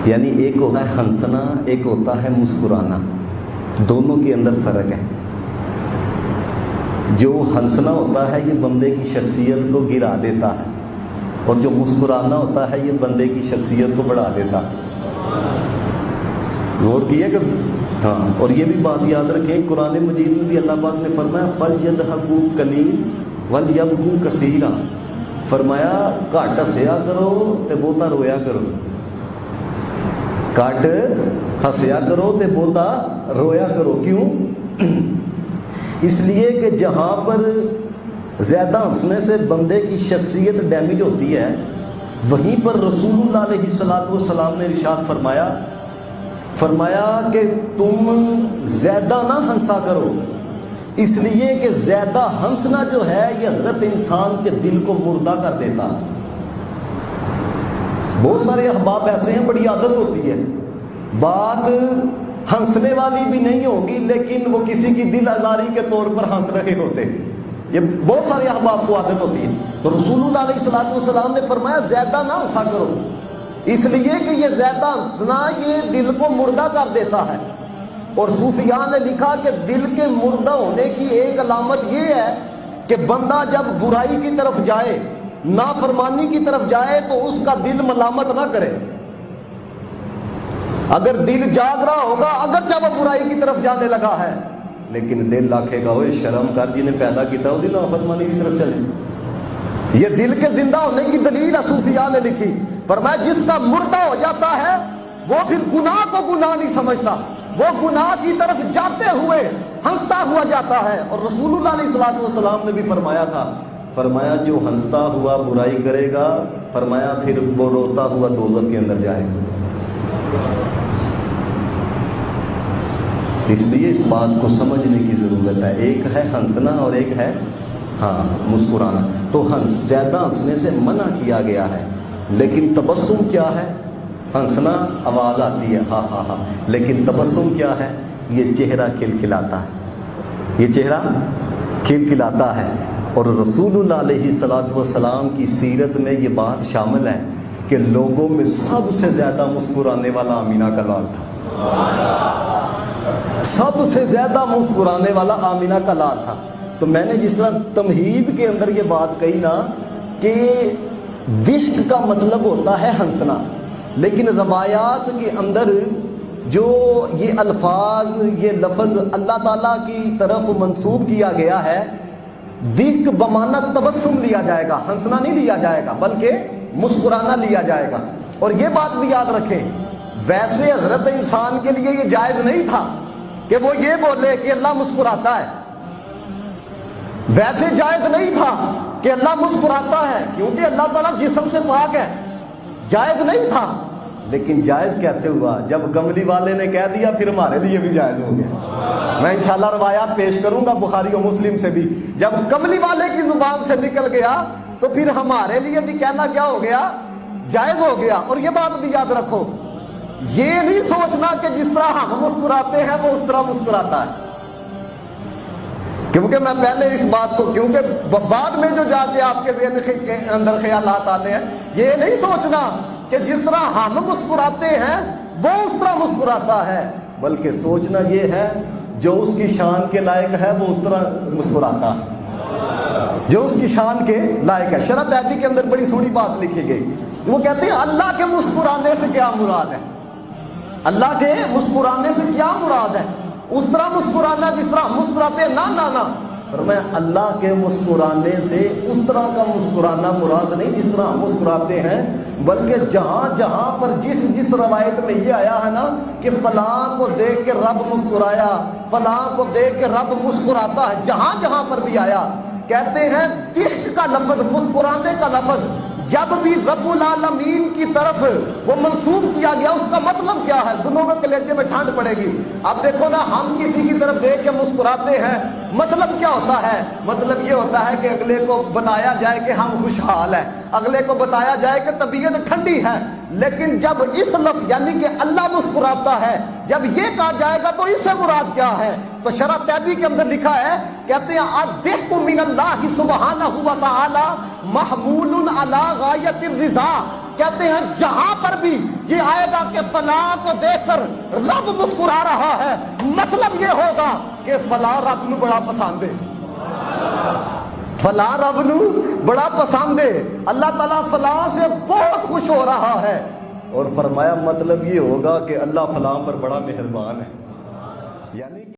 یعنی ایک ہوتا ہے ہنسنا، ایک ہوتا ہے مسکرانا، دونوں کے اندر فرق ہے۔ جو ہنسنا ہوتا ہے یہ بندے کی شخصیت کو گرا دیتا ہے، اور جو مسکرانا ہوتا ہے یہ بندے کی شخصیت کو بڑھا دیتا ہے۔ غور کیے کبھی؟ ہاں، اور یہ بھی بات یاد رکھیں، قرآن مجید میں بھی اللہ پاک نے فرمایا فَلْيَضْحَكُوا قَلِيلًا وَلْيَبْكُوا كَثِيرًا، فرمایا گھٹ ہسیا کرو تے بہتا رویا کرو، گھٹ ہسیا کرو تے بہتا رویا کرو۔ کیوں؟ اس لیے کہ جہاں پر زیادہ ہنسنے سے بندے کی شخصیت ڈیمیج ہوتی ہے، وہیں پر رسول اللہ علیہ السلام نے ارشاد فرمایا کہ تم زیادہ نہ ہنسا کرو، اس لیے کہ زیادہ ہنسنا جو ہے یہ حضرت انسان کے دل کو مردہ کر دیتا۔ بہت سارے احباب ایسے ہیں، بڑی عادت ہوتی ہے، بات ہنسنے والی بھی نہیں ہوگی لیکن وہ کسی کی دل آزاری کے طور پر ہنس رہے ہوتے ہیں، یہ بہت سارے احباب کو عادت ہوتی ہے۔ تو رسول اللہ علیہ السلام نے فرمایا زیادہ نہ ہنسا کرو، اس لیے کہ یہ زیادہ ہنسنا یہ دل کو مردہ کر دیتا ہے۔ اور صوفیاء نے لکھا کہ دل کے مردہ ہونے کی ایک علامت یہ ہے کہ بندہ جب برائی کی طرف جائے، نافرمانی کی طرف جائے تو اس کا دل ملامت نہ کرے۔ اگر دل جاگ رہا ہوگا اگرچہ وہ برائی کی طرف جانے لگا ہے، لیکن دل آکھے گا اوے شرم کر، جنہیں پیدا کیتا وہ دل نافرمانی کی طرف چلے۔ یہ دل کے زندہ ہونے کی دلیل صوفیاء نے لکھی، فرمایا جس کا مردہ ہو جاتا ہے وہ پھر گناہ کو گناہ نہیں سمجھتا، وہ گناہ کی طرف جاتے ہوئے ہنستا ہوا جاتا ہے۔ اور رسول اللہ علیہ السلام نے بھی فرمایا تھا، فرمایا جو ہنستا ہوا برائی کرے گا، فرمایا پھر وہ روتا ہوا دوزخ کے اندر جائے گا۔ اس لیے اس بات کو سمجھنے کی ضرورت ہے، ایک ہے ہنسنا اور ایک ہے مسکرانا۔ تو زیادہ ہنسنے سے منع کیا گیا ہے، لیکن تبسم کیا ہے؟ ہنسنا آواز آتی ہے ہاں ہاں ہاں، لیکن تبسم کیا ہے؟ یہ چہرہ کھلکھلاتا ہے، یہ چہرہ کھلکھلاتا ہے۔ اور رسول اللہ علیہ السلام کی سیرت میں یہ بات شامل ہے کہ لوگوں میں سب سے زیادہ مسکرانے والا آمینہ کا لال تھا، سب سے زیادہ مسکرانے والا آمینہ کا لال تھا۔ تو میں نے جس طرح تمہید کے اندر یہ بات کہی نا کہ ضحک کا مطلب ہوتا ہے ہنسنا، لیکن روایات کے اندر جو یہ الفاظ، یہ لفظ اللہ تعالیٰ کی طرف منسوب کیا گیا ہے، ضحک بمعنی تبسم لیا جائے گا، ہنسنا نہیں لیا جائے گا بلکہ مسکرانا لیا جائے گا۔ اور یہ بات بھی یاد رکھیں، ویسے حضرت انسان کے لیے یہ جائز نہیں تھا کہ وہ یہ بولے کہ اللہ مسکراتا ہے، ویسے جائز نہیں تھا کہ اللہ مسکراتا ہے، کیونکہ اللہ تعالیٰ جسم سے پاک ہے، جائز نہیں تھا۔ لیکن جائز کیسے ہوا؟ جب کملی والے نے کہہ دیا پھر ہمارے لیے بھی جائز ہو گیا۔ میں انشاءاللہ روایات پیش کروں گا بخاری و مسلم سے بھی، جب کملی والے کی زبان سے نکل گیا تو پھر ہمارے لیے بھی کہنا کیا ہو گیا؟ جائز ہو گیا۔ اور یہ بات بھی یاد رکھو، یہ نہیں سوچنا کہ جس طرح ہم مسکراتے ہیں وہ اس طرح مسکراتا ہے، کیونکہ میں پہلے اس بات کو، کیونکہ بعد میں جو جا کے آپ کے ذہن کے اندر خیالات آتے ہیں، یہ نہیں سوچنا کہ جس طرح ہم مسکراتے ہیں وہ اس طرح مسکراتا ہے، بلکہ سوچنا یہ ہے جو اس کی شان کے لائق ہے وہ اس طرح مسکراتا ہے، جو اس کی شان کے لائق ہے۔ شرح تحبی کے اندر بڑی سونی بات لکھی گئی، وہ کہتے ہیں اللہ کے مسکرانے سے کیا مراد ہے؟ اللہ کے مسکرانے سے کیا مراد ہے؟ اس طرح مسکرانا جس طرح مسکراتے ہیں؟ نہ فرمایا اللہ کے مسکرانے سے اس طرح کا مسکرانا مراد نہیں جس طرح ہم مسکراتے ہیں، بلکہ جہاں جہاں پر جس روایت میں یہ آیا ہے نا کہ فلاں کو دیکھ کے رب مسکرایا، فلاں کو دیکھ کے رب مسکراتا ہے، جہاں جہاں پر بھی آیا، کہتے ہیں ضحک کا لفظ، مسکرانے کا لفظ جب بھی رب العالمین کی طرف وہ منسوب کیا گیا، اس کا مطلب کیا ہے؟ سنو گے کلیجے میں ٹھنڈ پڑے گی۔ اب دیکھو نا، ہم کسی کی طرف دیکھ کے مسکراتے ہیں، مطلب کیا ہوتا ہے؟ مطلب یہ ہوتا ہے کہ اگلے کو بتایا جائے کہ ہم خوشحال ہیں، اگلے کو بتایا جائے کہ طبیعت ٹھنڈی ہے۔ لیکن جب اس لفظ یعنی کہ اللہ مسکراتا ہے، جب یہ کہا جائے گا تو اس سے مراد کیا ہے؟ تو شرح تحبی کے اندر لکھا ہے، کہتے ہیں الضحک من اللہ سبحانہ و تعالی محمول علی غایت الرضا، کہتے ہیں جہاں پر بھی یہ آئے گا کہ فلاں کو دیکھ کر رب مسکرا رہا ہے، مطلب یہ ہوگا کہ فلاں رب نو بڑا پسند ہے، فلاں رب نو بڑا پسند ہے، اللہ تعالیٰ فلاں سے بہت خوش ہو رہا ہے، اور فرمایا مطلب یہ ہوگا کہ اللہ فلاں پر بڑا مہربان ہے، یعنی